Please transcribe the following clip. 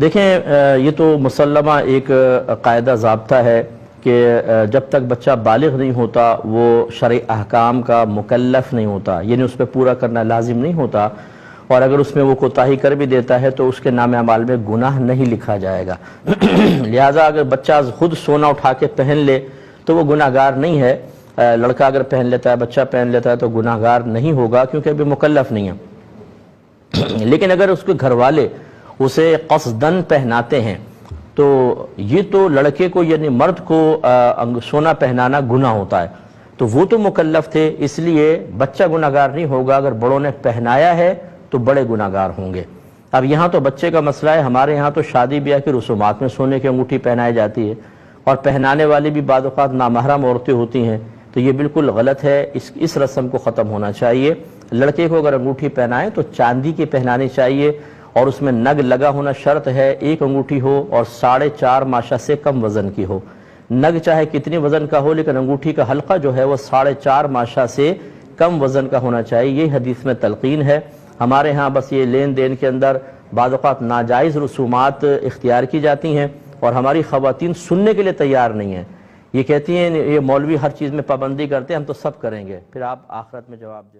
دیکھیں یہ تو مسلمہ ایک قاعدہ ضابطہ ہے کہ جب تک بچہ بالغ نہیں ہوتا وہ شرعی احکام کا مکلف نہیں ہوتا، یعنی اس پہ پورا کرنا لازم نہیں ہوتا، اور اگر اس میں وہ کوتاہی کر بھی دیتا ہے تو اس کے نام اعمال میں گناہ نہیں لکھا جائے گا۔ لہٰذا اگر بچہ خود سونا اٹھا کے پہن لے تو وہ گناہ گار نہیں ہے، لڑکا اگر پہن لیتا ہے، بچہ پہن لیتا ہے تو گناہ گار نہیں ہوگا کیونکہ ابھی مکلف نہیں ہے۔ لیکن اگر اس کے گھر والے اسے قصداً پہناتے ہیں تو یہ تو لڑکے کو یعنی مرد کو سونا پہنانا گناہ ہوتا ہے، تو وہ تو مکلف تھے، اس لیے بچہ گناہ گار نہیں ہوگا۔ اگر بڑوں نے پہنایا ہے تو بڑے گناہ گار ہوں گے۔ اب یہاں تو بچے کا مسئلہ ہے، ہمارے یہاں تو شادی بیاہ کی رسومات میں سونے کی انگوٹھی پہنائی جاتی ہے، اور پہنانے والی بھی بعض اوقات نامحرم عورتیں ہوتی ہیں، تو یہ بالکل غلط ہے، اس رسم کو ختم ہونا چاہیے۔ لڑکے کو اگر انگوٹھی پہنائیں تو چاندی کی پہنانی چاہیے، اور اس میں نگ لگا ہونا شرط ہے، ایک انگوٹھی ہو اور 4.5 ماشا سے کم وزن کی ہو۔ نگ چاہے کتنی وزن کا ہو لیکن انگوٹھی کا حلقہ جو ہے وہ 4.5 ماشا سے کم وزن کا ہونا چاہیے، یہ حدیث میں تلقین ہے۔ ہمارے ہاں بس یہ لین دین کے اندر بعض اوقات ناجائز رسومات اختیار کی جاتی ہیں، اور ہماری خواتین سننے کے لیے تیار نہیں ہیں، یہ کہتی ہیں یہ مولوی ہر چیز میں پابندی کرتے ہیں، ہم تو سب کریں گے، پھر آپ آخرت میں جواب دیں۔